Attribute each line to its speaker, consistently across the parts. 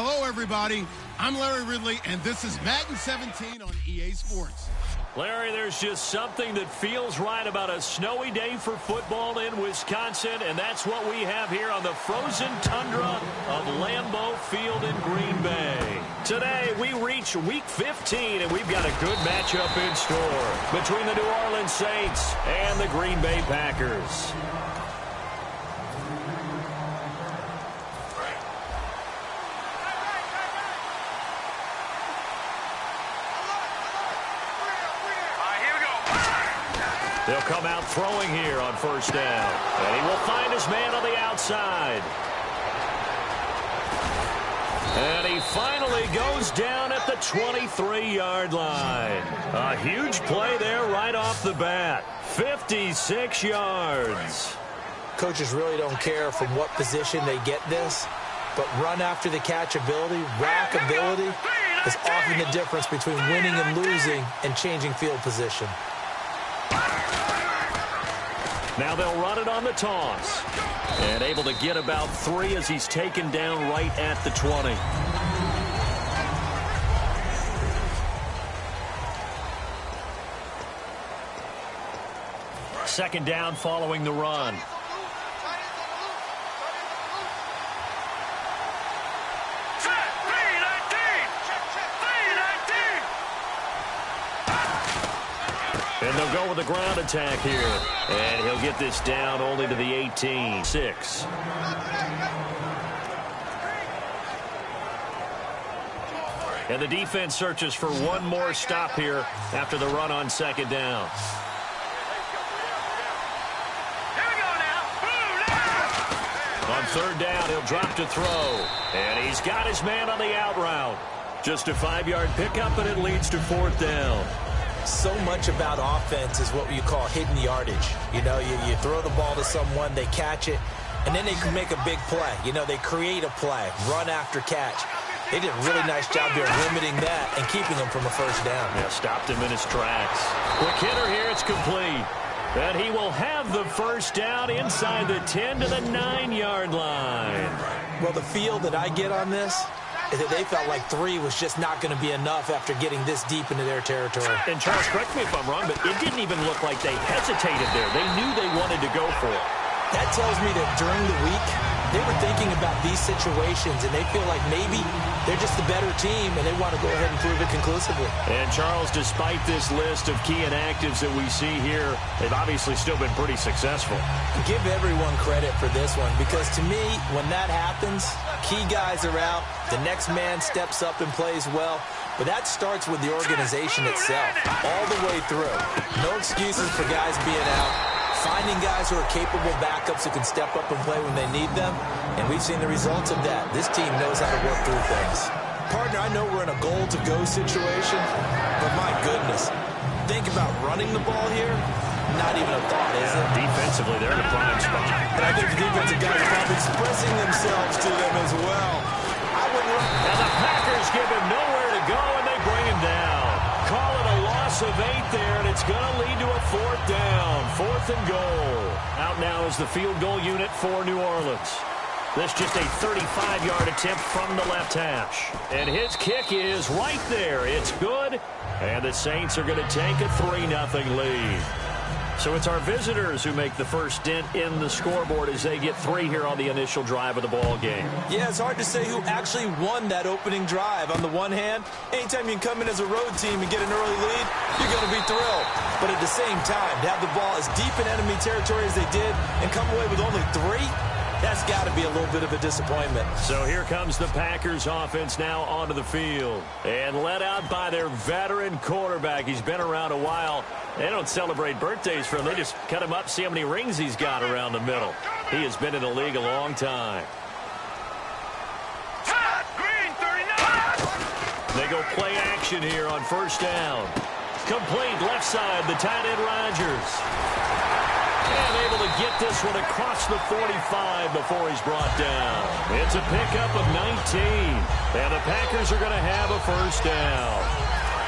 Speaker 1: Hello, everybody. I'm Larry Ridley, and this is Madden 17 on EA Sports.
Speaker 2: Larry, there's just something that feels right about a snowy day for football in Wisconsin, and that's what we have here on the frozen tundra of Lambeau Field in Green Bay. Today, we reach Week 15, and we've got a good matchup in store between the New Orleans Saints and the Green Bay Packers. They'll come out throwing here on first down. And he will find his man on the outside. And he finally goes down at the 23-yard line. A huge play there right off the bat. 56 yards.
Speaker 3: Coaches really don't care from what position they get this, but run after the catch ability, rack ability, is often the difference between winning and losing and changing field position.
Speaker 2: Now they'll run it on the toss. And able to get about 3 as he's taken down right at the 20. Second down following the run. And they'll go with the ground attack here. And he'll get this down only to the 18-6. And the defense searches for one more stop here after the run on second down. On third down, he'll drop to throw. And he's got his man on the out route. Just a 5-yard pickup, and it leads to fourth down.
Speaker 3: So much about offense is what you call hidden yardage. You know, you throw the ball to someone, they catch it, and then they can make a big play. You know, they create a play, run after catch. They did a really nice job there limiting that and keeping them from a first down.
Speaker 2: Yeah, stopped him in his tracks. Quick hitter here, it's complete. And he will have the first down inside the 10 to the 9-yard line.
Speaker 3: Well, the feel that I get on this is that they felt like 3 was just not going to be enough after getting this deep into their territory.
Speaker 2: And Charles, correct me if I'm wrong, but it didn't even look like they hesitated there. They knew they wanted to go for it.
Speaker 3: That tells me that during the week, they were thinking about these situations, and they feel like maybe they're just the better team, and they want to go ahead and prove it conclusively.
Speaker 2: And, Charles, despite this list of key inactives that we see here, they've obviously still been pretty successful.
Speaker 3: Give everyone credit for this one, because to me, when that happens, key guys are out, the next man steps up and plays well, but that starts with the organization itself, all the way through. No excuses for guys being out. Finding guys who are capable backups who can step up and play when they need them, and we've seen the results of that. This team knows how to work through things. Partner, I know we're in a goal-to-go situation, but my goodness, think about running the ball here. Not even a thought, is it?
Speaker 2: Defensively, they're in a prime spot.
Speaker 3: And I think the defensive guys are probably expressing themselves to them as well.
Speaker 2: And the Packers give him nowhere to go, and they bring him down. Call it a loss of 8 there, and it's going to lead to a fourth down. 4th and goal. Out now is the field goal unit for New Orleans. This just a 35-yard attempt from the left hash. And his kick is right there. It's good, and the Saints are going to take a 3-0 lead. So it's our visitors who make the first dent in the scoreboard as they get 3 here on the initial drive of the ball game.
Speaker 3: Yeah, it's hard to say who actually won that opening drive. On the one hand, anytime you can come in as a road team and get an early lead, you're going to be thrilled. But at the same time, to have the ball as deep in enemy territory as they did and come away with only 3, that's got to be a little bit of a disappointment.
Speaker 2: So here comes the Packers offense now onto the field. And led out by their veteran quarterback. He's been around a while. They don't celebrate birthdays for him. They just cut him up, see how many rings he's got around the middle. He has been in the league a long time. They go play action here on first down. Complete left side, the tight end Rodgers. And able to get this one across the 45 before he's brought down. It's a pickup of 19. And the Packers are going to have a first down.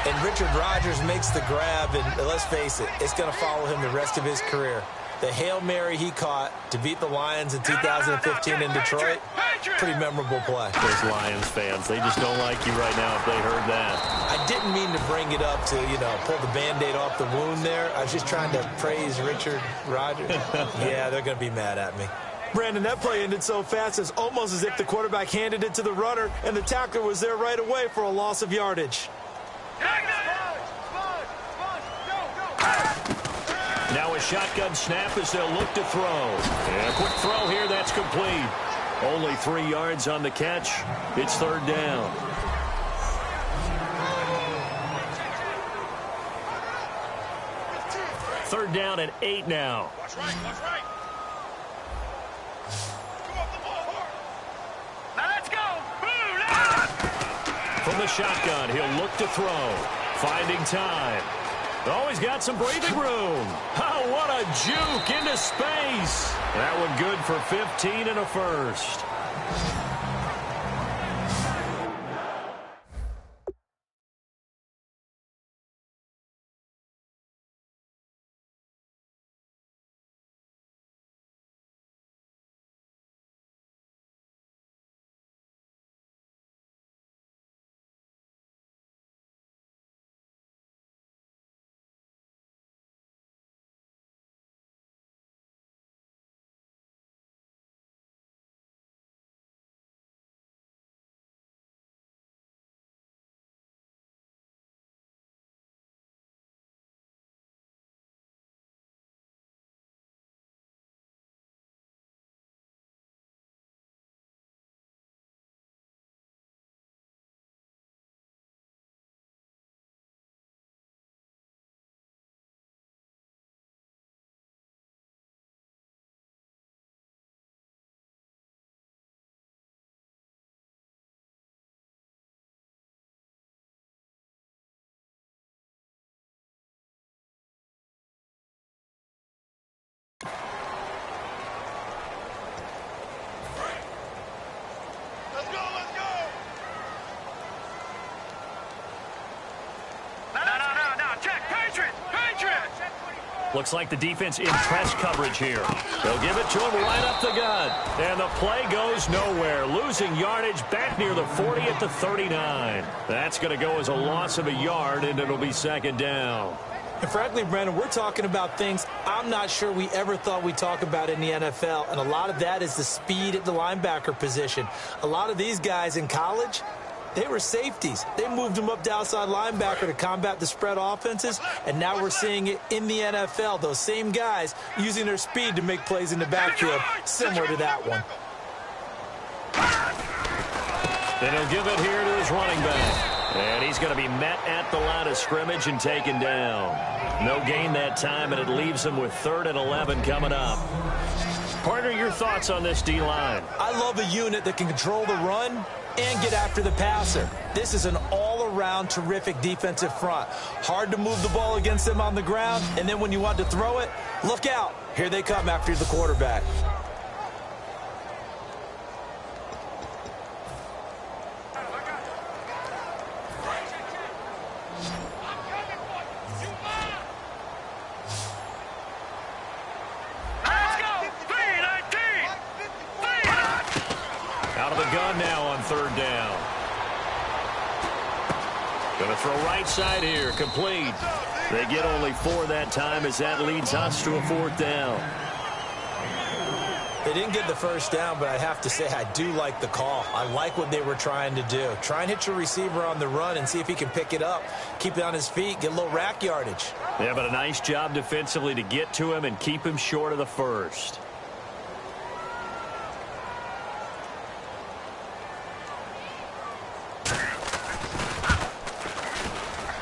Speaker 3: And Richard Rodgers makes the grab, and let's face it, it's going to follow him the rest of his career. The Hail Mary he caught to beat the Lions in 2015 in Detroit, pretty memorable play.
Speaker 2: Those Lions fans, they just don't like you right now if they heard that.
Speaker 3: I didn't mean to bring it up to, pull the Band-Aid off the wound there. I was just trying to praise Richard Rodgers. Yeah, they're going to be mad at me. Brandon, that play ended so fast, it's almost as if the quarterback handed it to the runner, and the tackler was there right away for a loss of yardage.
Speaker 2: Now a shotgun snap as they'll look to throw. And a quick throw here, that's complete. Only 3 yards on the catch. It's third down. Third down and 8 now.
Speaker 4: Watch right.
Speaker 2: From the shotgun, he'll look to throw. Finding time. Oh, he's got some breathing room. Oh, what a juke into space. That one good for 15 and a first. Looks like the defense in press coverage here. They'll give it to him right up the gut. And the play goes nowhere. Losing yardage back near the 40 at the 39. That's going to go as a loss of a yard, and it'll be second down.
Speaker 3: And frankly, Brandon, we're talking about things I'm not sure we ever thought we'd talk about in the NFL. And a lot of that is the speed at the linebacker position. A lot of these guys in college, they were safeties. They moved them up to outside linebacker to combat the spread offenses, and now we're seeing it in the NFL. Those same guys using their speed to make plays in the backfield, similar to that one.
Speaker 2: Then he'll give it here to his running back. And he's going to be met at the line of scrimmage and taken down. No gain that time, and it leaves him with 3rd and 11 coming up. Partner, your thoughts on this D-line?
Speaker 3: I love a unit that can control the run and get after the passer. This is an all-around terrific defensive front. Hard to move the ball against them on the ground, and then when you want to throw it, look out. Here they come after the quarterback.
Speaker 2: Third down. Going to throw right side here. Complete. They get only 4 that time as that leads us to a 4th down.
Speaker 3: They didn't get the first down, but I have to say I do like the call. I like what they were trying to do. Try and hit your receiver on the run and see if he can pick it up. Keep it on his feet. Get a little rack yardage.
Speaker 2: Yeah, but a nice job defensively to get to him and keep him short of the first.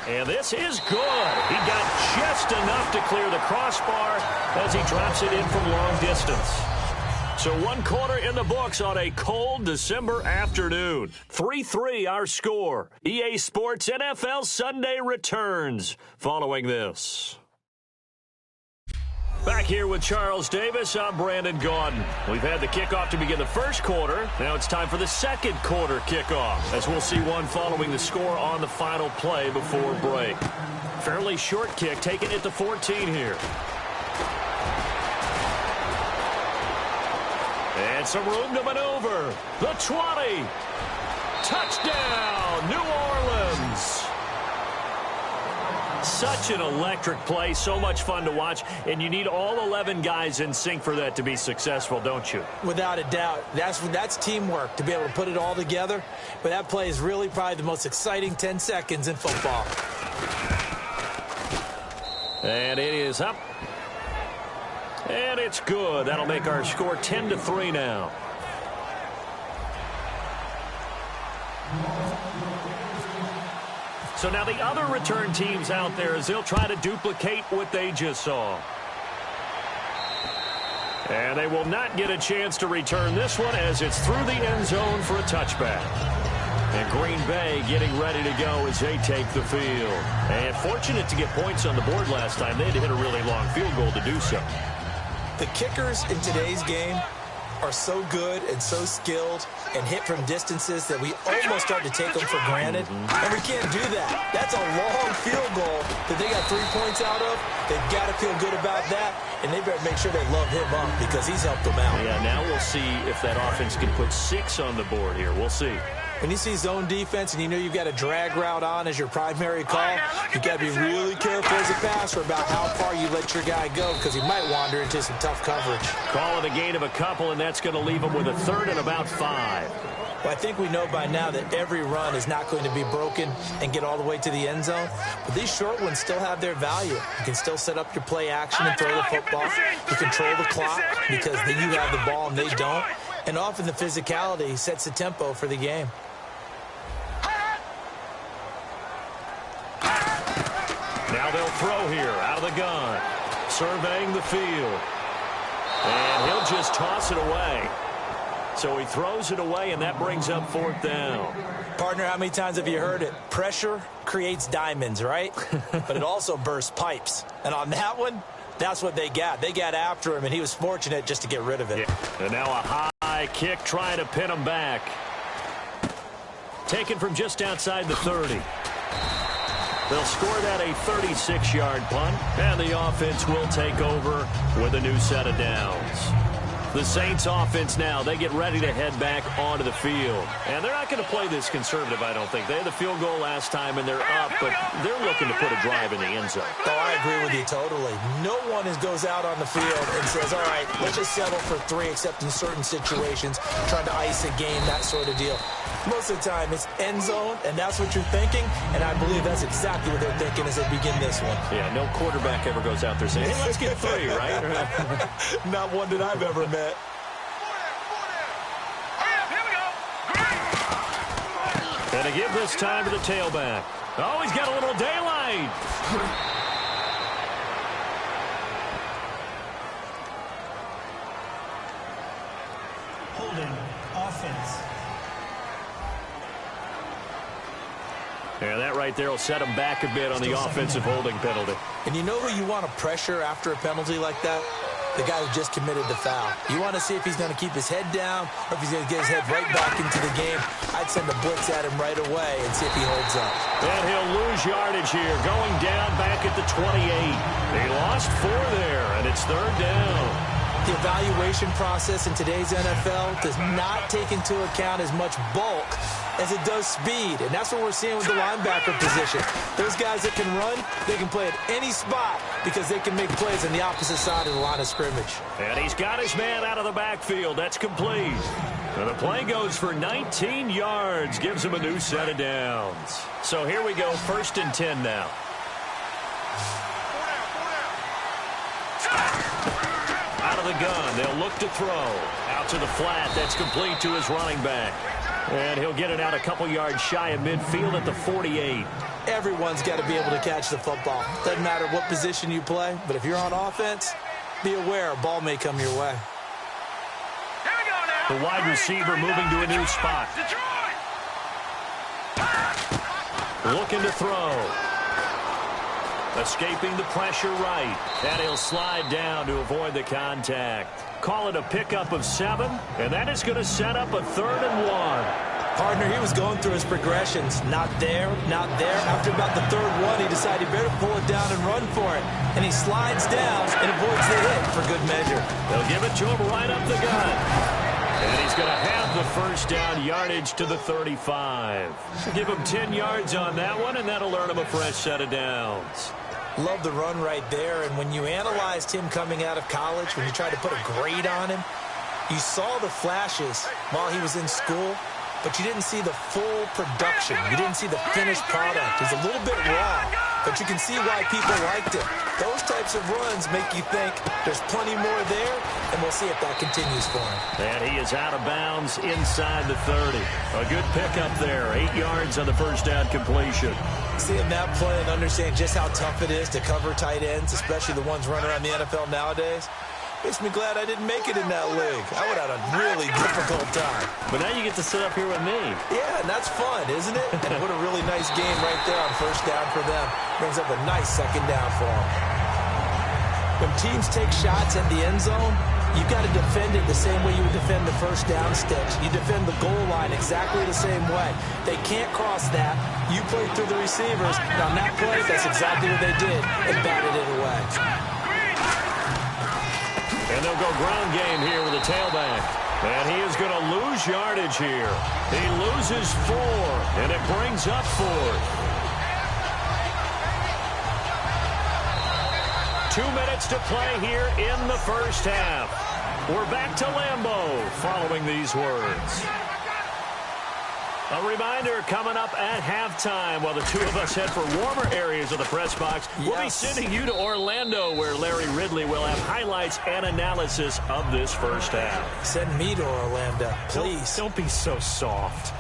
Speaker 2: And this is good. He got just enough to clear the crossbar as he drops it in from long distance. So 1 quarter in the books on a cold December afternoon. 3-3 our score. EA Sports NFL Sunday returns following this. Back here with Charles Davis, I'm Brandon Gaudin. We've had the kickoff to begin the first quarter. Now it's time for the second quarter kickoff, as we'll see one following the score on the final play before break. Fairly short kick, taken at the 14 here. And some room to maneuver. The 20. Touchdown, New Orleans. Such an electric play, so much fun to watch, and you need all 11 guys in sync for that to be successful, don't you?
Speaker 3: Without a doubt. That's teamwork, to be able to put it all together. But that play is really probably the most exciting 10 seconds in football.
Speaker 2: And it is up. And it's good. That'll make our score 10-3 now. So now the other return teams out there as they'll try to duplicate what they just saw. And they will not get a chance to return this one as it's through the end zone for a touchback. And Green Bay getting ready to go as they take the field. And fortunate to get points on the board last time. They had to hit a really long field goal to do so.
Speaker 3: The kickers in today's game are so good and so skilled and hit from distances that we almost start to take them for granted. And we can't do that. That's a long field goal that they got 3 points out of. They've got to feel good about that, and they better make sure they love him up because he's helped them out.
Speaker 2: Yeah, now we'll see if that offense can put 6 on the board here. We'll see.
Speaker 3: When you see zone defense and you know you've got a drag route on as your primary call, you've got to be really careful as a passer about how far you let your guy go because he might wander into some tough coverage.
Speaker 2: Call it a gain of a couple, and that's going to leave him with a third and about 5.
Speaker 3: Well, I think we know by now that every run is not going to be broken and get all the way to the end zone. But these short ones still have their value. You can still set up your play action and throw the football. You control the clock because then you have the ball and they don't. And often the physicality sets the tempo for the game.
Speaker 2: Now they'll throw here out of the gun. Surveying the field. And he'll just toss it away. So he throws it away, and that brings up 4th down.
Speaker 3: Partner, how many times have you heard it? Pressure creates diamonds, right? But it also bursts pipes. And on that one, that's what they got. They got after him, and he was fortunate just to get rid of it.
Speaker 2: Yeah. And now a high kick trying to pin him back. Taken from just outside the 30. They'll score that a 36-yard punt, and the offense will take over with a new set of downs. The Saints offense now, they get ready to head back onto the field. And they're not going to play this conservative, I don't think. They had the field goal last time, and they're up, but they're looking to put a drive in the end zone.
Speaker 3: Oh, I agree with you totally. No one goes out on the field and says, all right, let's just settle for 3, except in certain situations, trying to ice a game, that sort of deal. Most of the time, it's end zone, and that's what you're thinking, and I believe that's exactly what they're thinking as they begin this one.
Speaker 2: Yeah, no quarterback ever goes out there saying, hey, let's get 3, right?
Speaker 3: Not one that I've ever met.
Speaker 2: And to give this time to the tailback. Oh, he's got a little daylight.
Speaker 3: Holding offense.
Speaker 2: And that right there will set him back a bit on the offensive holding penalty.
Speaker 3: And you know who you want to pressure after a penalty like that? The guy who just committed the foul. You want to see if he's going to keep his head down or if he's going to get his head right back into the game. I'd send a blitz at him right away and see if he holds up.
Speaker 2: And he'll lose yardage here, going down back at the 28. He lost 4 there, and it's 3rd down.
Speaker 3: The evaluation process in today's NFL does not take into account as much bulk as it does speed, and that's what we're seeing with the linebacker position. Those guys that can run, they can play at any spot because they can make plays on the opposite side of the line of scrimmage.
Speaker 2: And he's got his man out of the backfield. That's complete. And the play goes for 19 yards, gives him a new set of downs. So here we go, 1st and 10 now. Out of the gun, they'll look to throw. Out to the flat, that's complete to his running back. And he'll get it out a couple yards shy of midfield at the 48.
Speaker 3: Everyone's got to be able to catch the football. Doesn't matter what position you play, but if you're on offense, be aware a ball may come your way.
Speaker 2: The wide receiver moving to a new spot. Looking to throw. Escaping the pressure right. And he'll slide down to avoid the contact. Call it a pickup of 7, and that is going to set up a 3rd and 1.
Speaker 3: Partner, he was going through his progressions. Not there, not there. After about the 3rd one, he decided he better pull it down and run for it. And he slides down and avoids the hit for good measure.
Speaker 2: They'll give it to him right up the gut. And he's going to have the first down yardage to the 35. So give him 10 yards on that one, and that'll earn him a fresh set of downs.
Speaker 3: Love the run right there, and when you analyzed him coming out of college, when you tried to put a grade on him, you saw the flashes while he was in school, but you didn't see the full production. You didn't see the finished product. He's a little bit raw, but you can see why people liked it. Those types of runs make you think there's plenty more there, and we'll see if that continues for him.
Speaker 2: And he is out of bounds inside the 30. A good pickup there. 8 yards on the first down completion.
Speaker 3: Seeing that play and understanding just how tough it is to cover tight ends, especially the ones running around the NFL nowadays, makes me glad I didn't make it in that league. I would have had a really difficult time.
Speaker 2: But now you get to sit up here with me.
Speaker 3: Yeah, and that's fun, isn't it? And what a really nice game right there on first down for them. Brings up a nice second down for them. When teams take shots at the end zone, you've got to defend it the same way you would defend the first down sticks. You defend the goal line exactly the same way. They can't cross that. You play through the receivers. And on that play, that's exactly what they did and batted it away.
Speaker 2: And they'll go ground game here with a tailback. And he is going to lose yardage here. He loses 4, and it brings up 4th. 2 minutes to play here in the first half. We're back to Lambeau following these words. A reminder coming up at halftime while the two of us head for warmer areas of the press box. Yes. We'll be sending you to Orlando where Larry Ridley will have highlights and analysis of this first half.
Speaker 3: Send me to Orlando, please.
Speaker 2: Don't be so soft.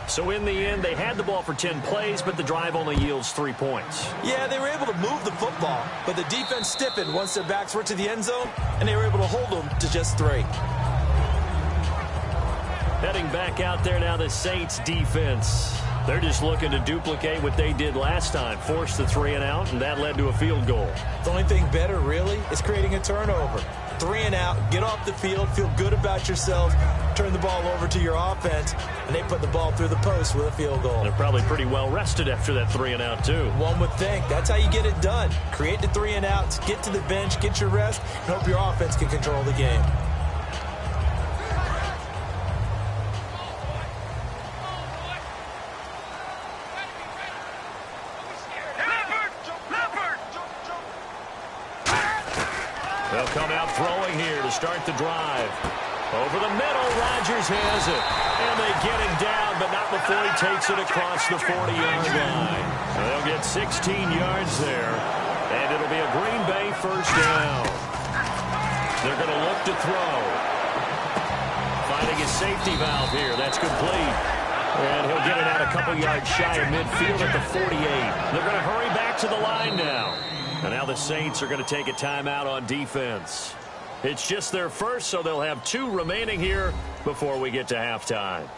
Speaker 2: So in the end, they had the ball for 10 plays, but the drive only yields 3 points.
Speaker 3: Yeah, they were able to move the football, but the defense stiffened once their backs were to the end zone, and they were able to hold them to just 3.
Speaker 2: Heading back out there now, the Saints defense. They're just looking to duplicate what they did last time. Force the 3 and out, and that led to a field goal.
Speaker 3: The only thing better, really, is creating a turnover. 3 and out, get off the field, feel good about yourself, turn the ball over to your offense, and they put the ball through the post with a field goal.
Speaker 2: They're probably pretty well rested after that 3 and out, too.
Speaker 3: One would think. That's how you get it done. Create the 3 and outs, get to the bench, get your rest, and hope your offense can control the game.
Speaker 2: They'll come out throwing here to start the drive. Over the middle, Rodgers has it. And they get him down, but not before he takes it across the 40-yard line. And they'll get 16 yards there. And it'll be a Green Bay first down. They're going to look to throw. Finding his safety valve here. That's complete. And he'll get it out a couple yards shy of midfield at the 48. They're going to hurry back to the line now. And now the Saints are going to take a timeout on defense. It's just their first, so they'll have 2 remaining here before we get to halftime.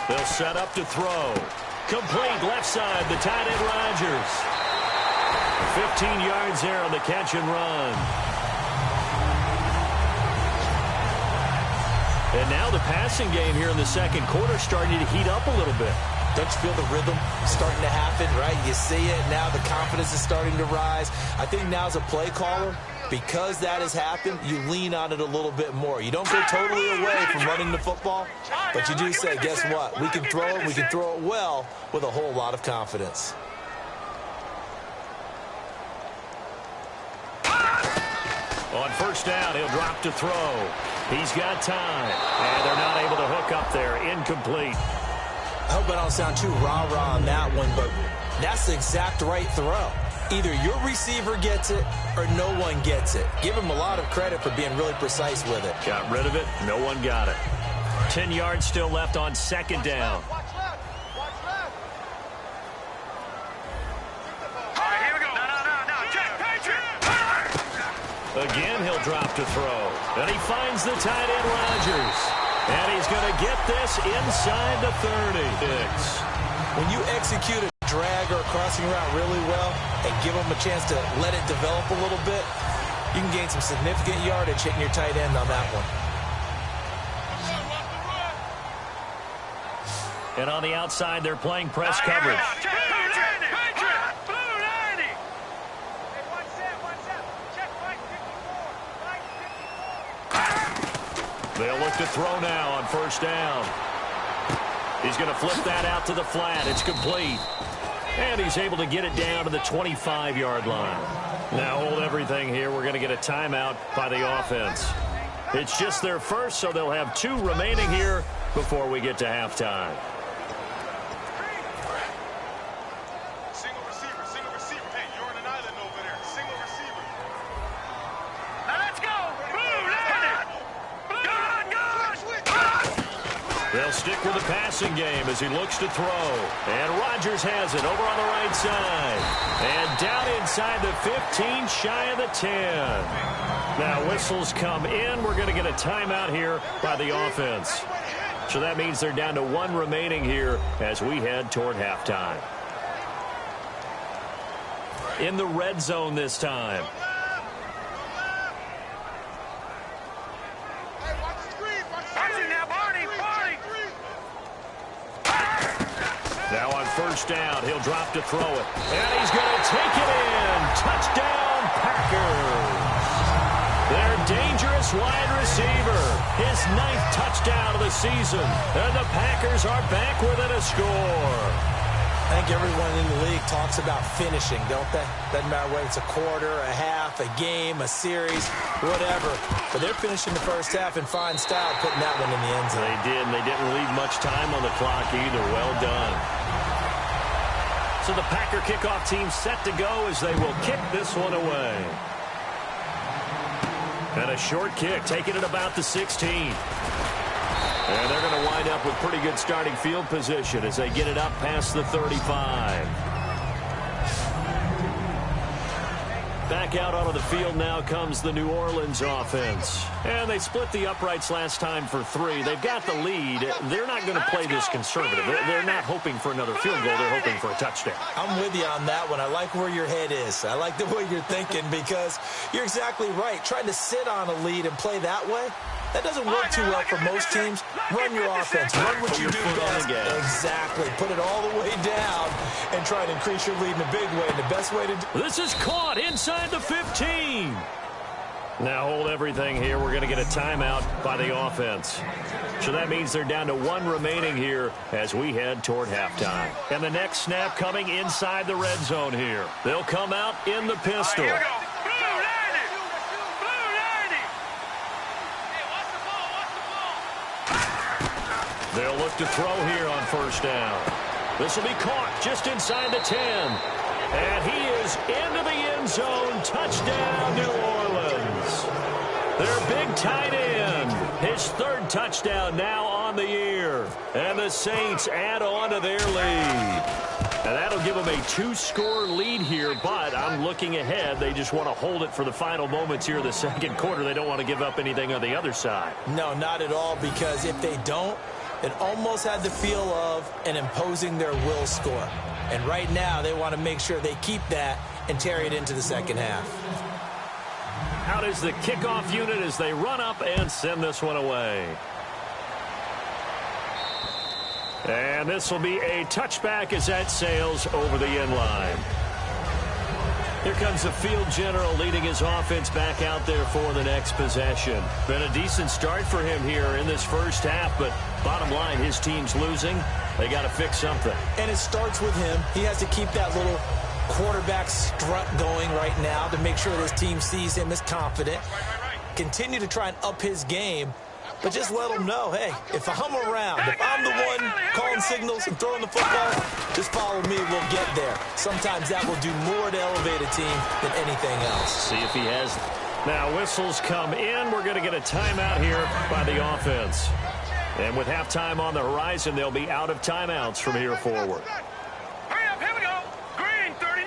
Speaker 2: They'll set up to throw. Complete left side, the tight end Rodgers. 15 yards there on the catch and run. And now the passing game here in the second quarter starting to heat up a little bit.
Speaker 3: Don't you feel the rhythm starting to happen, right? You see it now, the confidence is starting to rise. I think now as a play caller, because that has happened, you lean on it a little bit more. You don't go totally away from running the football, but you do say, guess what? We can throw it, we can throw it well with a whole lot of confidence.
Speaker 2: On first down, he'll drop to throw. He's got time, and they're not able to hook up there. Incomplete.
Speaker 3: I hope I don't sound too rah-rah on that one, but that's the exact right throw. Either your receiver gets it or no one gets it. Give him a lot of credit for being really precise with it.
Speaker 2: Got rid of it. No one got it. 10 yards still left on second down.
Speaker 4: Watch left. All right, here we go. No. Jack, Patrick.
Speaker 2: Again, he'll drop to throw. And he finds the tight end, Rodgers. And he's going to get this inside the 30.
Speaker 3: When you execute a drag or a crossing route really well and give them a chance to let it develop a little bit, you can gain some significant yardage hitting your tight end on that one.
Speaker 2: And on the outside, they're playing press coverage. They'll look to throw now on first down. He's going to flip that out to the flat. It's complete. And he's able to get it down to the 25-yard line. Now hold everything here. We're going to get a timeout by the offense. It's just their first, so they'll have 2 remaining here before we get to halftime.
Speaker 4: Single receiver, single receiver. Hey, you're on an island over there. Single receiver. Now let's go.
Speaker 2: They'll stick with the passing game as he looks to throw. And Rodgers has it over on the right side. And down inside the 15, shy of the 10. Now whistles come in. We're going to get a timeout here by the offense. So that means they're down to 1 remaining here as we head toward halftime. In the red zone this time. Now on first down, he'll drop to throw it. And he's going to take it in. Touchdown, Packers. Their dangerous wide receiver. His 9th touchdown of the season. And the Packers are back within a score.
Speaker 3: I think everyone in the league talks about finishing, don't they? Doesn't matter whether it's a quarter, a half, a game, a series, whatever. But they're finishing the first half in fine style, putting that one in the end zone.
Speaker 2: They did, and they didn't leave much time on the clock either. Well done. So the Packer kickoff team set to go as they will kick this one away. And a short kick, taking it about the 16. And they're going to wind up with pretty good starting field position as they get it up past the 35. Back out onto the field now comes the New Orleans offense. And they split the uprights last time for 3. They've got the lead. They're not going to play this conservative. They're not hoping for another field goal. They're hoping for a touchdown.
Speaker 3: I'm with you on that one. I like where your head is. I like the way you're thinking because you're exactly right. Trying to sit on a lead and play that way, that doesn't work too well for most teams. Run your offense. Run what you do best. Exactly. Put it all the way down and try to increase your lead in a big way. And the best way to do
Speaker 2: this is caught inside the 15. Now hold everything here. We're going to get a timeout by the offense. So that means they're down to 1 remaining here as we head toward halftime. And the next snap coming inside the red zone here. They'll come out in the pistol. They'll look to throw here on first down. This will be caught just inside the 10. And he is into the end zone. Touchdown, New Orleans. Their big tight end. His 3rd touchdown now on the year. And the Saints add on to their lead. And that'll give them a 2-score lead here, but I'm looking ahead. They just want to hold it for the final moments here of the second quarter. They don't want to give up anything on the other side.
Speaker 3: No, not at all, because if they don't, it almost had the feel of an imposing their will score. And right now, they want to make sure they keep that and carry it into the second half.
Speaker 2: Out is the kickoff unit as they run up and send this one away. And this will be a touchback as that sails over the end line. Here comes the field general leading his offense back out there for the next possession. Been a decent start for him here in this first half, but bottom line, his team's losing. They got to fix something.
Speaker 3: And it starts with him. He has to keep that little quarterback strut going right now to make sure his team sees him as confident. Continue to try and up his game, but just let him know, hey, if I'm around, if I'm the one calling signals and throwing the football, just follow me, we'll get there. Sometimes that will do more to elevate a team than anything else.
Speaker 2: See if he has. Now whistles come in. We're going to get a timeout here by the offense. And with halftime on the horizon, they'll be out of timeouts from here forward.
Speaker 4: Hurry up, here we go. Green, 39.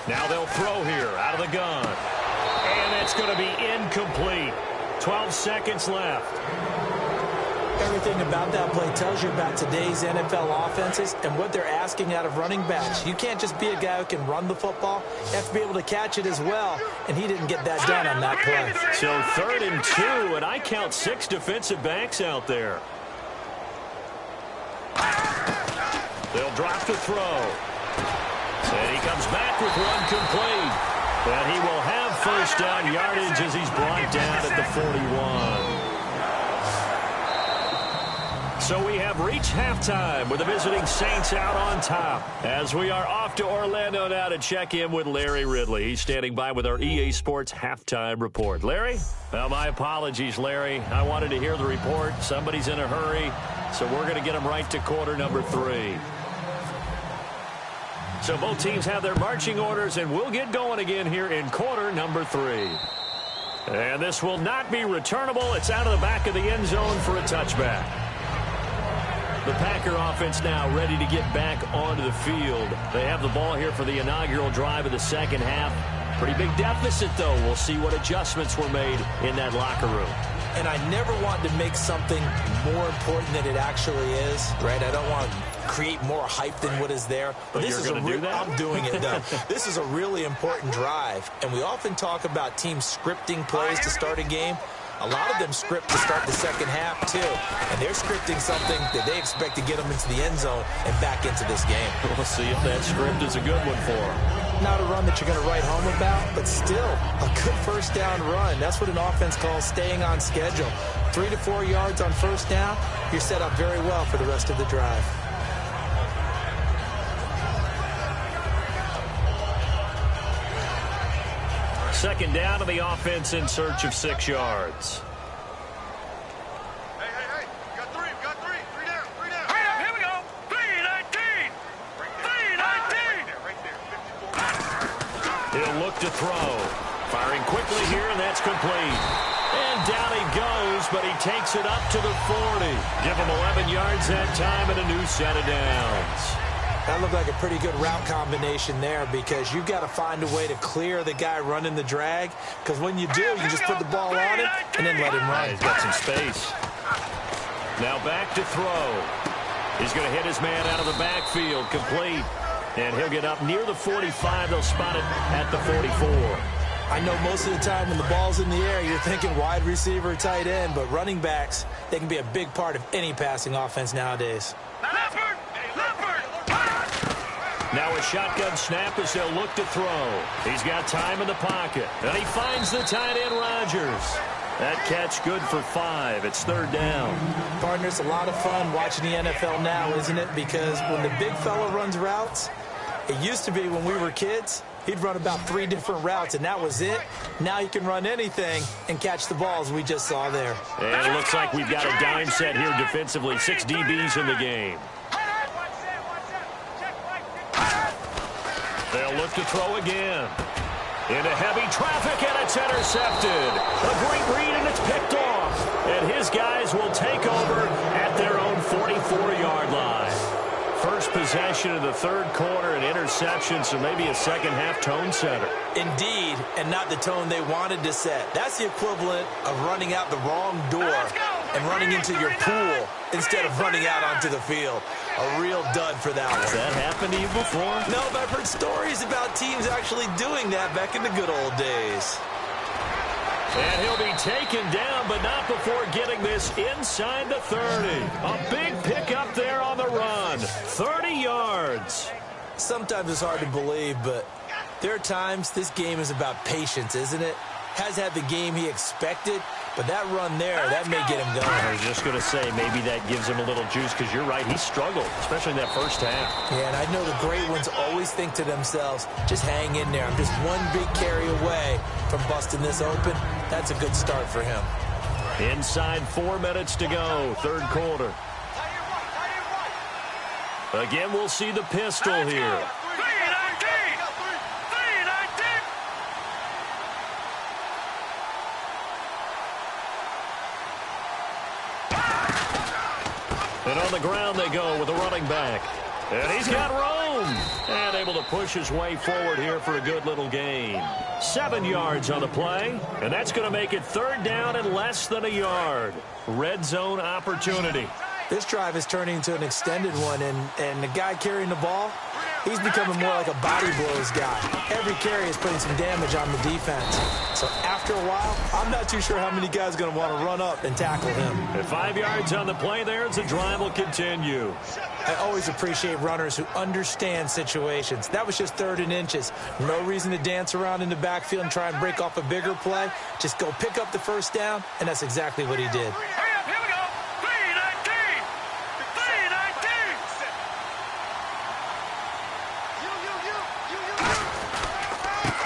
Speaker 2: Now they'll throw here out of the gun. And that's going to be incomplete. 12 seconds left.
Speaker 3: Everything about that play tells you about today's NFL offenses and what they're asking out of running backs. You can't just be a guy who can run the football. You have to be able to catch it as well, and he didn't get that done on that play.
Speaker 2: So 3rd and 2, and I count 6 defensive backs out there. They'll drop to throw. And he comes back with one complete. And he will have first down yardage as he's brought down at the 41. So we have reached halftime with the visiting Saints out on top. As we are off to Orlando now to check in with Larry Ridley. He's standing by with our EA Sports halftime report. Larry? Well, my apologies, Larry. I wanted to hear the report. Somebody's in a hurry, so we're going to get him right to quarter number 3. So both teams have their marching orders, and we'll get going again here in quarter number 3. And this will not be returnable. It's out of the back of the end zone for a touchback. The Packer offense now ready to get back onto the field. They have the ball here for the inaugural drive of the second half. Pretty big deficit, though. We'll see what adjustments were made in that locker room.
Speaker 3: And I never want to make something more important than it actually is, right? I don't want to create more hype than what is there.
Speaker 2: But this is do that?
Speaker 3: I'm doing it, though. This is a really important drive. And we often talk about teams scripting plays to start a game. A lot of them script to start the second half, too. And they're scripting something that they expect to get them into the end zone and back into this game.
Speaker 2: We'll see if that script is a good one for them.
Speaker 3: Not a run that you're going to write home about, but still a good first down run. That's what an offense calls staying on schedule. 3 to 4 yards on first down, you're set up very well for the rest of the drive.
Speaker 2: Second down to the offense in search of 6 yards.
Speaker 4: Hey, got 3 down.
Speaker 5: Here we go. 3-19. 3-19.
Speaker 4: Right there.
Speaker 2: He'll look to throw. Firing quickly here, and that's complete. And down he goes, but he takes it up to the 40. Give him 11 yards that time and a new set of downs.
Speaker 3: That looked like a pretty good route combination there because you've got to find a way to clear the guy running the drag, because when you do, you just put the ball on him and then let him run.
Speaker 2: He's got some space. Now back to throw. He's going to hit his man out of the backfield, complete. And he'll get up near the 45. They'll spot it at the 44.
Speaker 3: I know most of the time when the ball's in the air, you're thinking wide receiver, tight end, but running backs, they can be a big part of any passing offense nowadays.
Speaker 2: Now a shotgun snap as they'll look to throw. He's got time in the pocket. And he finds the tight end, Rodgers. That catch good for 5. It's 3rd down.
Speaker 3: Partner, it's a lot of fun watching the NFL now, isn't it? Because when the big fella runs routes, it used to be when we were kids, he'd run about 3 different routes, and that was it. Now he can run anything and catch the balls we just saw there.
Speaker 2: And it looks like we've got a dime set here defensively. 6 DBs in the game. They'll look to throw again. Into heavy traffic, and it's intercepted. A great read, and it's picked off. And his guys will take over at their own 44-yard line. First possession of the 3rd quarter, an interception, so maybe a second-half tone setter.
Speaker 3: Indeed, and not the tone they wanted to set. That's the equivalent of running out the wrong door and running into your pool instead of running out onto the field. A real dud for that one.
Speaker 2: Has that happened to you before?
Speaker 3: No, but I've heard stories about teams actually doing that back in the good old days.
Speaker 2: And he'll be taken down, but not before getting this inside the 30. A big pickup there on the run. 30 yards.
Speaker 3: Sometimes it's hard to believe, but there are times this game is about patience, isn't it? Has had the game he expected, but that run there, that may get him going.
Speaker 2: I was just going to say, maybe that gives him a little juice, because you're right, he struggled, especially in that first half.
Speaker 3: Yeah, and I know the great ones always think to themselves, just hang in there. I'm just one big carry away from busting this open. That's a good start for him.
Speaker 2: Inside 4 minutes to go, 3rd quarter. Again, we'll see the pistol here. And on the ground they go with a running back. And he's got room. And able to push his way forward here for a good little gain. 7 yards on the play. And that's going to make it 3rd down and less than a yard. Red zone opportunity.
Speaker 3: This drive is turning into an extended one, and the guy carrying the ball, he's becoming more like a body blows guy. Every carry is putting some damage on the defense. So after a while, I'm not too sure how many guys are going to want to run up and tackle him.
Speaker 2: At 5 yards on the play there as the drive will continue.
Speaker 3: I always appreciate runners who understand situations. That was just 3rd and inches. No reason to dance around in the backfield and try and break off a bigger play. Just go pick up the 1st down, and that's exactly what he did.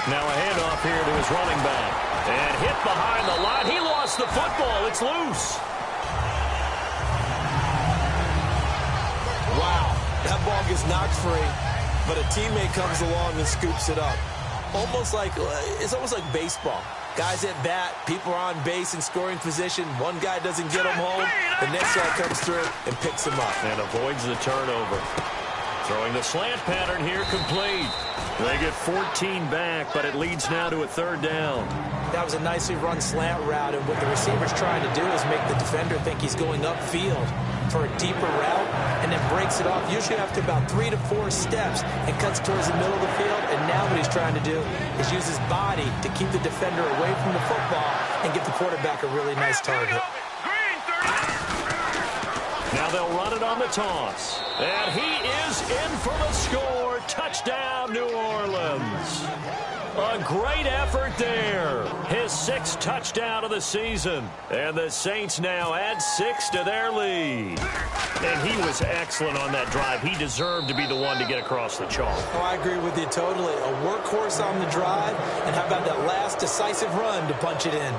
Speaker 2: Now a handoff here to his running back. And hit behind the line. He lost the football. It's loose.
Speaker 3: Wow, that ball gets knocked free, but a teammate comes along and scoops it up. It's almost like baseball. Guys at bat, people are on base in scoring position. One guy doesn't get him home. The next guy comes through and picks him up.
Speaker 2: And avoids the turnover. Throwing the slant pattern here complete. They get 14 back, but it leads now to a 3rd down.
Speaker 3: That was a nicely run slant route, and what the receiver's trying to do is make the defender think he's going upfield for a deeper route, and then breaks it off, usually after about 3 to 4 steps, and cuts towards the middle of the field. And now what he's trying to do is use his body to keep the defender away from the football and give the quarterback a really nice target.
Speaker 2: Now they'll run it on the toss. And he is in for the score. Touchdown, New Orleans. A great effort there. His 6th touchdown of the season. And the Saints now add 6 to their lead. And he was excellent on that drive. He deserved to be the one to get across the chalk.
Speaker 3: Oh, I agree with you totally. A workhorse on the drive. And how about that last decisive run to punch it in?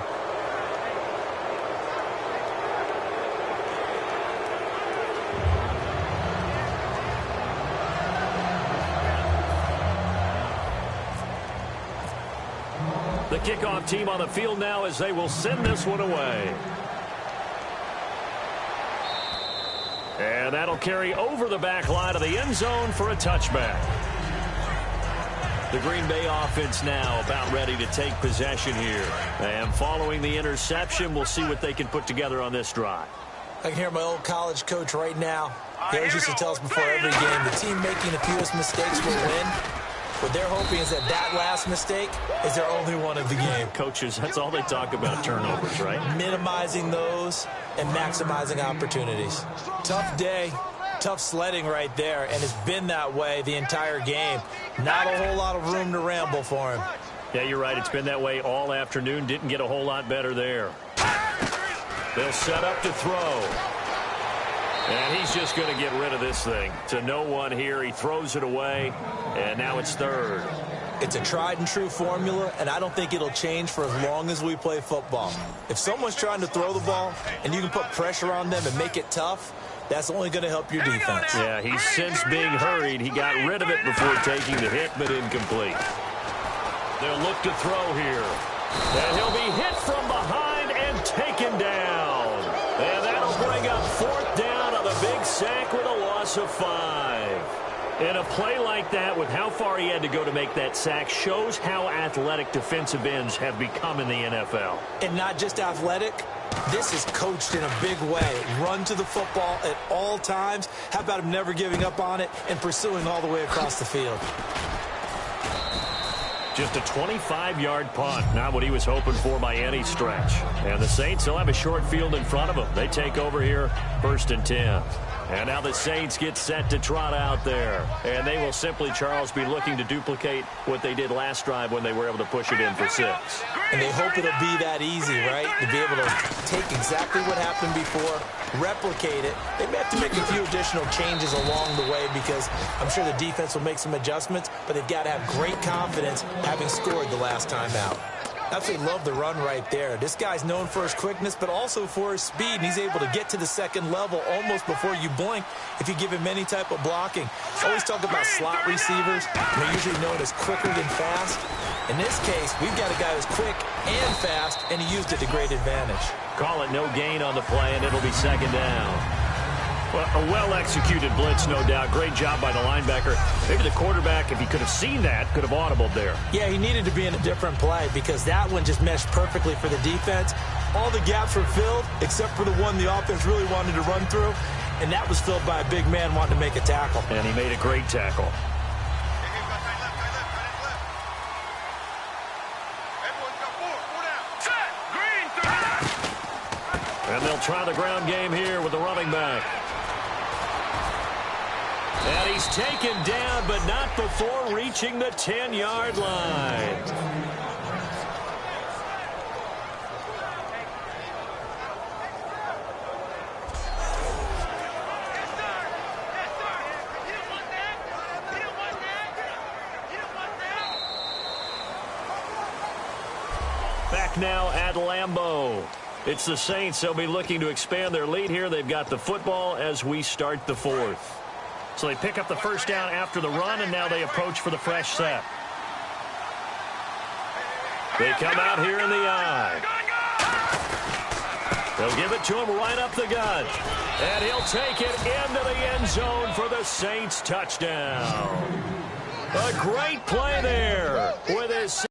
Speaker 2: The kickoff team on the field now as they will send this one away. And that'll carry over the back line of the end zone for a touchback. The Green Bay offense now about ready to take possession here. And following the interception, we'll see what they can put together on this drive.
Speaker 3: I can hear my old college coach right now. He always used to tell us before every game, the team making the fewest mistakes will win. What they're hoping is that last mistake is their only one of the game.
Speaker 2: Coaches, that's all they talk about, turnovers, right?
Speaker 3: Minimizing those and maximizing opportunities. Tough day, tough sledding right there, and it's been that way the entire game. Not a whole lot of room to ramble for him.
Speaker 2: Yeah, you're right. It's been that way all afternoon. Didn't get a whole lot better there. They'll set up to throw. And he's just going to get rid of this thing. To no one here. He throws it away, and now it's 3rd.
Speaker 3: It's a tried-and-true formula, and I don't think it'll change for as long as we play football. If someone's trying to throw the ball, and you can put pressure on them and make it tough, that's only going to help your defense.
Speaker 2: Yeah, he's since being hurried. He got rid of it before taking the hit, but incomplete. They'll look to throw here. And he'll be hit from behind and taken down. And that'll bring up 4th down on the big sack with a loss of 5. And a play like that, with how far he had to go to make that sack, shows how athletic defensive ends have become in the NFL.
Speaker 3: And not just athletic, this is coached in a big way. Run to the football at all times. How about him never giving up on it and pursuing all the way across the field?
Speaker 2: Just a 25-yard punt, not what he was hoping for by any stretch. And the Saints will have a short field in front of them. They take over here, 1st and 10. And now the Saints get set to trot out there. And they will simply, Charles, be looking to duplicate what they did last drive when they were able to push it in for 6.
Speaker 3: And they hope it'll be that easy, right? To be able to take exactly what happened before, replicate it. They may have to make a few additional changes along the way because I'm sure the defense will make some adjustments, but they've got to have great confidence having scored the last time out. Absolutely love the run right there. This guy's known for his quickness, but also for his speed, and he's able to get to the 2nd level almost before you blink if you give him any type of blocking. Always talk about slot receivers. They're usually known as quicker than fast. In this case, we've got a guy who's quick and fast, and he used it to great advantage.
Speaker 2: Call it no gain on the play, and it'll be 2nd down. Well, a well-executed blitz, no doubt. Great job by the linebacker. Maybe the quarterback, if he could have seen that, could have audibled there.
Speaker 3: Yeah, he needed to be in a different play because that one just meshed perfectly for the defense. All the gaps were filled except for the one the offense really wanted to run through, and that was filled by a big man wanting to make a tackle.
Speaker 2: And he made a great tackle. And they'll try the ground game here with the running back. And he's taken down, but not before reaching the 10-yard line. Back now at Lambeau. It's the Saints. They'll be looking to expand their lead here. They've got the football as we start the fourth. So they pick up the first down after the run, and now they approach for the fresh set. They come out here in the eye. They'll give it to him right up the gut. And he'll take it into the end zone for the Saints touchdown. A great play there with his...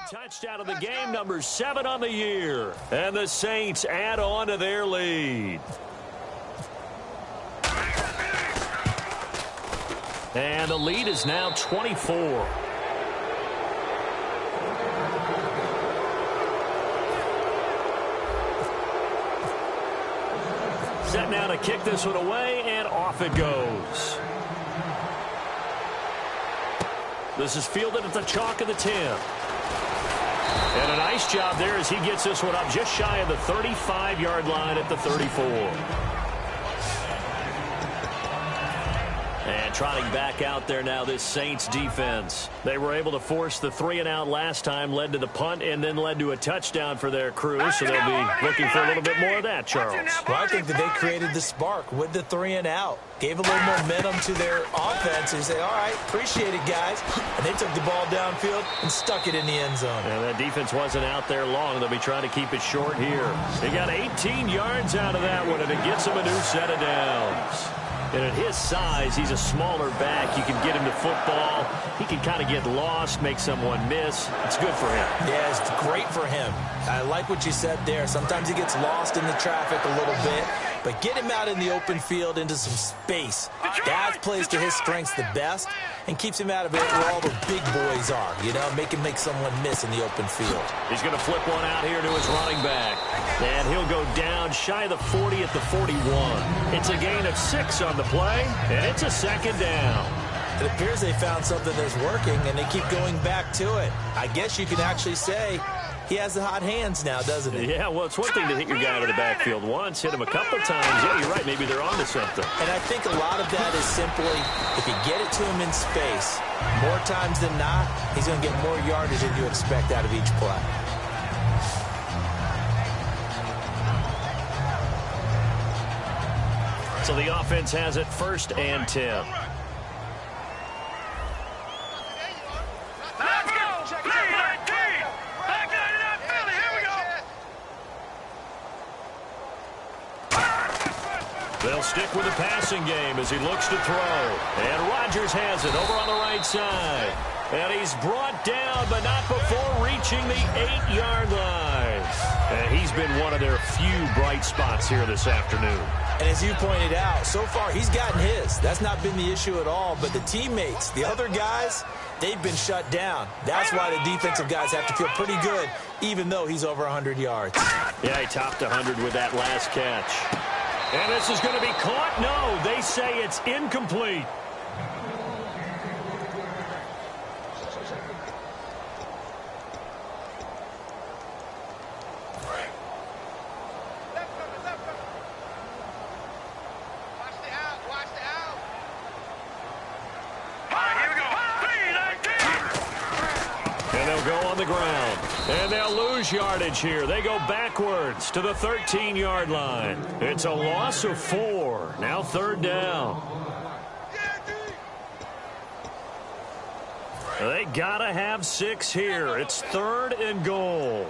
Speaker 2: Touchdown of the game, number 7 on the year. And the Saints add on to their lead. And the lead is now 24. Set now to kick this one away, and off it goes. This is fielded at the chalk of the 10. And a nice job there as he gets this one up just shy of the 35-yard line at the 34. And trotting back out there now, this Saints defense. They were able to force the 3-and-out last time, led to the punt, and then led to a touchdown for their crew. So they'll be looking for a little bit more of that, Charles.
Speaker 3: Well, I think that they created the spark with the 3-and-out. Gave a little momentum to their offense and say, all right, appreciate it, guys. And they took the ball downfield and stuck it in the end zone.
Speaker 2: And that defense wasn't out there long. They'll be trying to keep it short here. They got 18 yards out of that one, and it gets them a new set of downs. And at his size, he's a smaller back. You can get him to football. He can kind of get lost, make someone miss. It's good for him. Yeah, it's great for him. I like what you said there. Sometimes he gets lost in the traffic a little bit. But get him out in the open field into some space. That plays to his strengths the best and keeps him out of it where all the big boys are. You know, make him make someone miss in the open field. He's going to flip one out here to his running back. And he'll go down shy of the 40 at the 41. It's a gain of 6 on the play, and it's a second down. It appears they found something that's working, and they keep going back to it. I guess you can actually say he has the hot hands now, doesn't he? Yeah, well, it's one thing to hit your guy out of the backfield once, hit him a couple times. Yeah, you're right. Maybe they're onto something. And I think a lot of that is simply if you get it to him in space, more times than not, he's going to get more yardage than you expect out of each play. So the offense has it 1st and 10. They'll stick with the passing game as he looks to throw. And Rodgers has it over on the right side. And he's brought down, but not before reaching the 8-yard line. And he's been one of their few bright spots here this afternoon. And as you pointed out, so far he's gotten his. That's not been the issue at all. But the teammates, the other guys, they've been shut down. That's why the defensive guys have to feel pretty good, even though he's over 100 yards. Yeah, he topped 100 with that last catch. And this is going to be caught? No, they say it's incomplete. And they'll go on the ground. And they'll lose yardage here. They go backwards to the 13-yard line. It's a loss of 4. Now 3rd down. They got to have 6 here. It's 3rd and goal.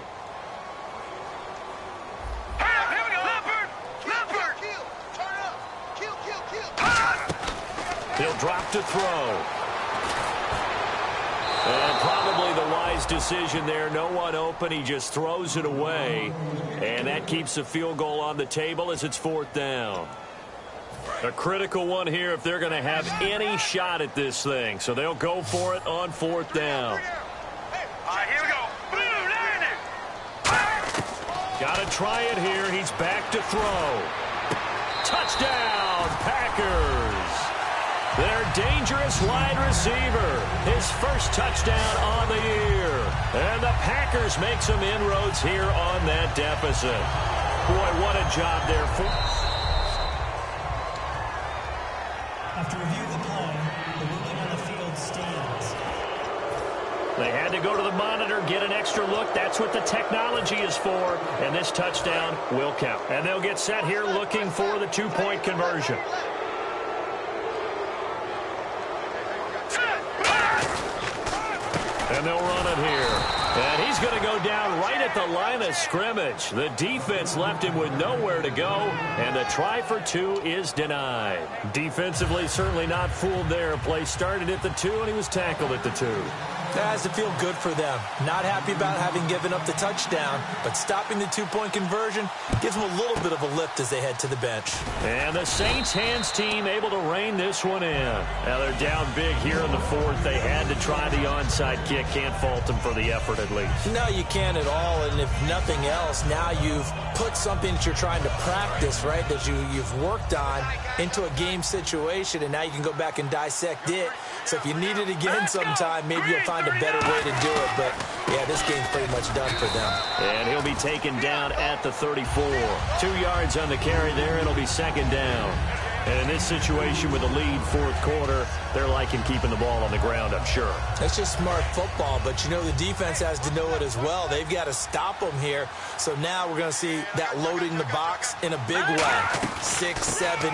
Speaker 5: Here we go. Leopard.
Speaker 4: Turn up. Kill.
Speaker 2: He'll drop to throw. And probably the wise decision there. No one open. He just throws it away. And that keeps the field goal on the table as it's 4th down. A critical one here if they're going to have any shot at this thing. So they'll go for it on 4th down.
Speaker 5: All right, here we go. Blue, landing.
Speaker 2: Got to try it here. He's back to throw. Touchdown, Packers. Their dangerous wide receiver. His first touchdown on the year. And the Packers make some inroads here on that deficit. Boy, what a job there for...
Speaker 6: After review of the play, the ruling on the field stands.
Speaker 2: They had to go to the monitor, get an extra look. That's what the technology is for. And this touchdown will count. And they'll get set here looking for the 2-point conversion. And they'll run it here. And he's going to go down right at the line of scrimmage. The defense left him with nowhere to go, and the try for 2 is denied. Defensively, certainly not fooled there. Play started at the 2, and he was tackled at the 2.
Speaker 3: That has to feel good for them. Not happy about having given up the touchdown, but stopping the 2-point conversion gives them a little bit of a lift as they head to the bench.
Speaker 2: And the Saints hands team able to rein this one in. Now they're down big here in the 4th. They had to try the onside kick. Can't fault them for the effort at least.
Speaker 3: No, you can't at all. And if nothing else, now you've put something that you're trying to practice, right, that you've worked on into a game situation, and now you can go back and dissect it. So if you need it again sometime, maybe you'll find a better way to do it. But, yeah, this game's pretty much done for them.
Speaker 2: And he'll be taken down at the 34. 2 yards on the carry there. It'll be 2nd down. And in this situation with the lead 4th quarter, they're liking keeping the ball on the ground, I'm sure.
Speaker 3: That's just smart football, but, you know, the defense has to know it as well. They've got to stop them here. So now we're going to see that loading the box in a big way. 6, 7, 8,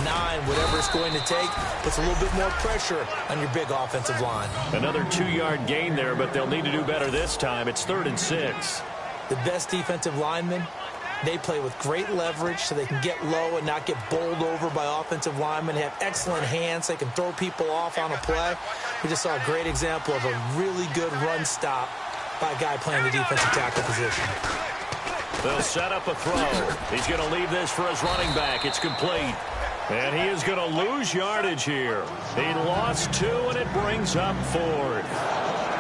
Speaker 3: 9, whatever it's going to take, puts a little bit more pressure on your big offensive line.
Speaker 2: Another 2-yard gain there, but they'll need to do better this time. It's 3rd and 6.
Speaker 3: The best defensive linemen, they play with great leverage so they can get low and not get bowled over by offensive linemen. They have excellent hands. They can throw people off on a play. We just saw a great example of a really good run stop by a guy playing the defensive tackle position.
Speaker 2: They'll set up a throw. He's going to leave this for his running back. It's complete. And he is going to lose yardage here. He lost 2, and it brings up 4th.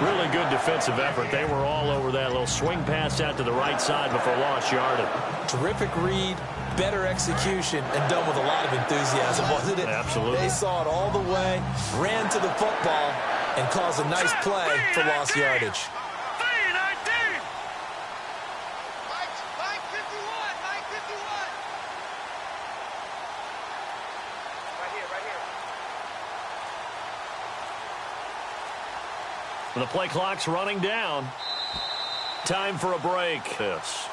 Speaker 2: Really good defensive effort. They were all over that little swing pass out to the right side before lost yardage.
Speaker 3: Terrific read, better execution, and done with a lot of enthusiasm, wasn't it?
Speaker 2: Absolutely.
Speaker 3: They saw it all the way, ran to the football, and caused a nice play for lost yardage.
Speaker 4: Mike 51. Right here.
Speaker 2: The play clock's running down. Time for a break. Yes.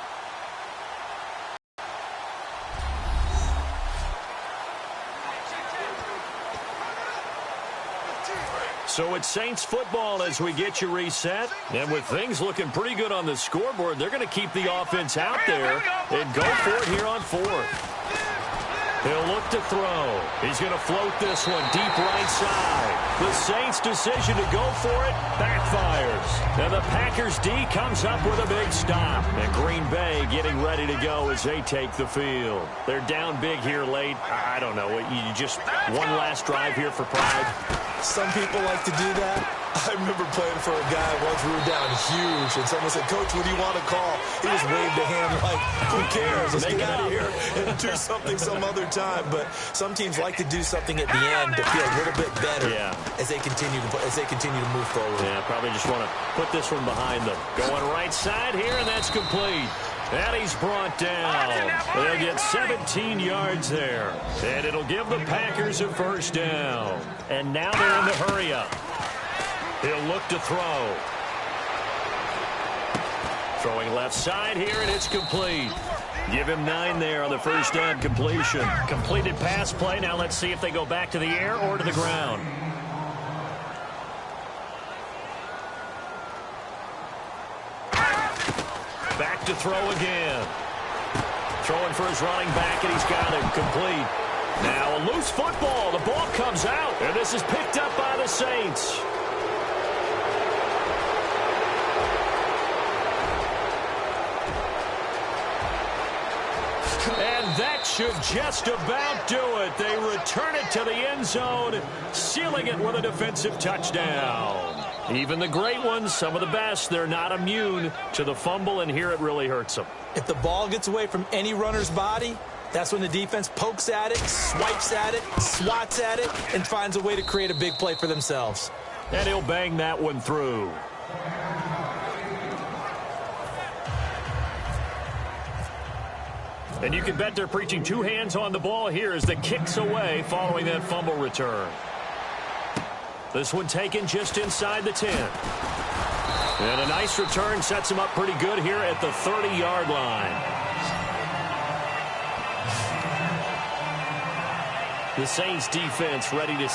Speaker 2: So it's Saints football as we get you reset. And with things looking pretty good on the scoreboard, they're going to keep the offense out there and go for it here on 4th. He'll look to throw. He's going to float this one deep right side. The Saints' decision to go for it backfires. And the Packers D comes up with a big stop. And Green Bay getting ready to go as they take the field. They're down big here late. I don't know. You just one last drive here for pride.
Speaker 3: Some people like to do that. I remember playing for a guy once. We were down huge, and someone said, "Coach, what do you want to call?" He just waved a hand like, "Who cares? Let's get out of here and do something some other time." But some teams like to do something at the end to feel a little bit better as they continue to move forward.
Speaker 2: Yeah, probably just want to put this one behind them. Going right side here, and that's complete. And he's brought down. They'll get 17 yards there. And it'll give the Packers a first down. And now they're in the hurry up. He'll look to throw. Throwing left side here, and it's complete. Give him 9 there on the first down completion. Completed pass play. Now let's see if they go back to the air or to the ground. Back to throw again. Throwing for his running back, and he's got it complete. Now a loose football. The ball comes out, and this is picked up by the Saints. And that should just about do it. They return it to the end zone, sealing it with a defensive touchdown. Even the great ones, some of the best, they're not immune to the fumble, and here it really hurts them.
Speaker 3: If the ball gets away from any runner's body, that's when the defense pokes at it, swipes at it, swats at it, and finds a way to create a big play for themselves.
Speaker 2: And he'll bang that one through. And you can bet they're preaching 2 hands on the ball here as the kick's away following that fumble return. This one taken just inside the 10. And a nice return sets him up pretty good here at the 30-yard line. The Saints defense ready to...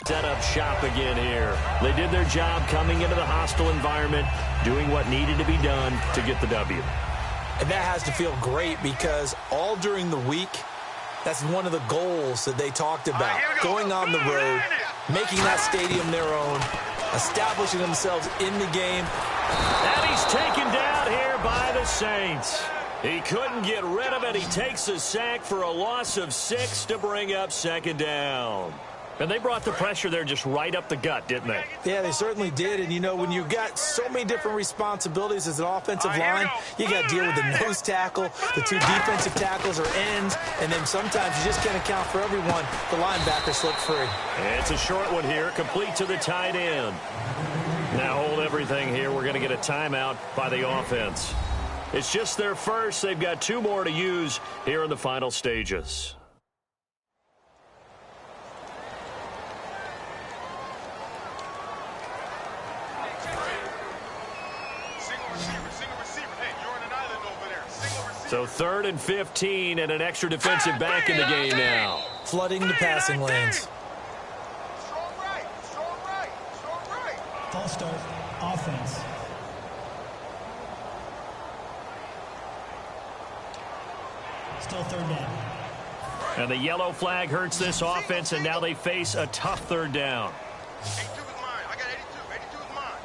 Speaker 2: set up shop again here. They did their job coming into the hostile environment, doing what needed to be done to get the W.
Speaker 3: And that has to feel great because all during the week, that's one of the goals that they talked about. Going on the road, making that stadium their own, establishing themselves in the game.
Speaker 2: And he's taken down here by the Saints. He couldn't get rid of it. He takes a sack for a loss of 6 to bring up second down. And they brought the pressure there just right up the gut, didn't they?
Speaker 3: Yeah, they certainly did. And, you know, when you've got so many different responsibilities as an offensive line, you got to deal with the nose tackle, the 2 defensive tackles or ends, and then sometimes you just can't account for everyone. The linebacker slipped free.
Speaker 2: And it's a short one here, complete to the tight end. Now hold everything here. We're going to get a timeout by the offense. It's just their first. They've got 2 more to use here in the final stages. So 3rd and 15 and an extra defensive back in the game now.
Speaker 3: Flooding the passing lanes.
Speaker 4: Strong right, strong right, strong right.
Speaker 6: False start, offense. Still 3rd down.
Speaker 2: And the yellow flag hurts this offense, and now they face a tough 3rd down.
Speaker 4: 82 is mine. I got 82. 82 is mine.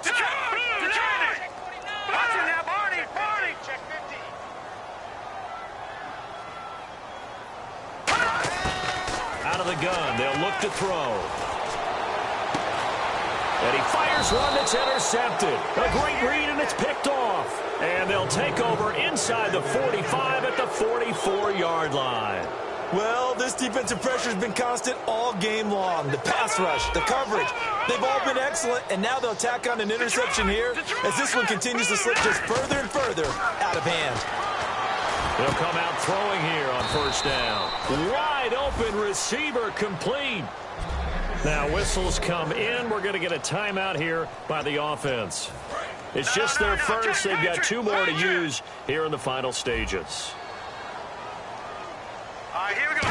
Speaker 5: Watching now, Barney, Barney.
Speaker 4: Check 50.
Speaker 2: Out of the gun, they'll look to throw. And he fires one that's intercepted. A great read, and it's picked off. And they'll take over inside the 45 at the 44-yard line.
Speaker 3: Well, this defensive pressure has been constant all game long. The pass rush, the coverage, they've all been excellent, and now they'll tack on an interception here as this one continues to slip just further and further out of hand.
Speaker 2: They'll come out throwing here on 1st down. Wide open receiver complete. Now whistles come in. We're going to get a timeout here by the offense. It's just their first. They've got 2 more to use here in the final stages.
Speaker 5: All right, here we go.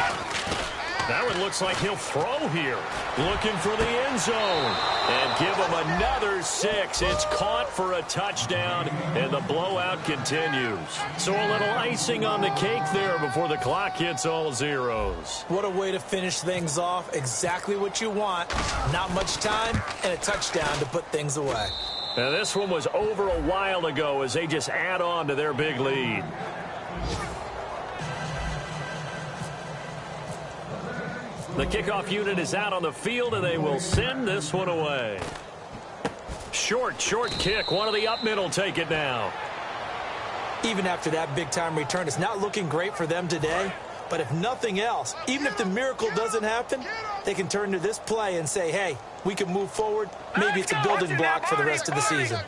Speaker 2: That one looks like he'll throw here. Looking for the end zone. And give him another 6. It's caught for a touchdown, and the blowout continues. So a little icing on the cake there before the clock hits all zeros.
Speaker 3: What a way to finish things off. Exactly what you want. Not much time and a touchdown to put things away.
Speaker 2: Now this one was over a while ago as they just add on to their big lead. The kickoff unit is out on the field, and they will send this one away. Short kick. One of the up middle take it now.
Speaker 3: Even after that big-time return, it's not looking great for them today. But if nothing else, even if the miracle doesn't happen, they can turn to this play and say, hey, we can move forward. Maybe it's a building block for the rest of the season.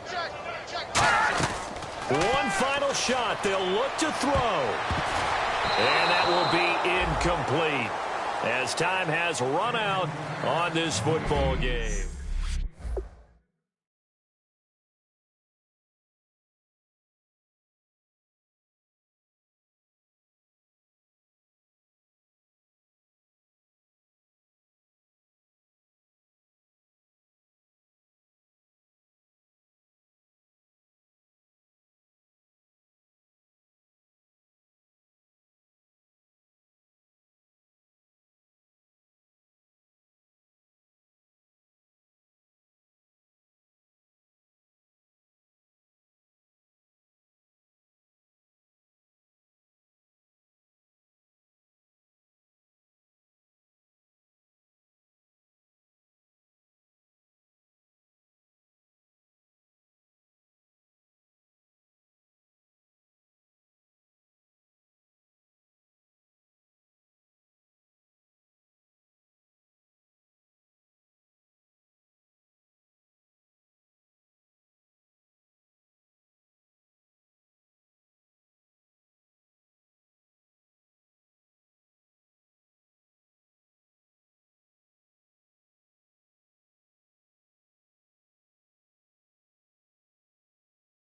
Speaker 2: One final shot. They'll look to throw. And that will be incomplete, as time has run out on this football game.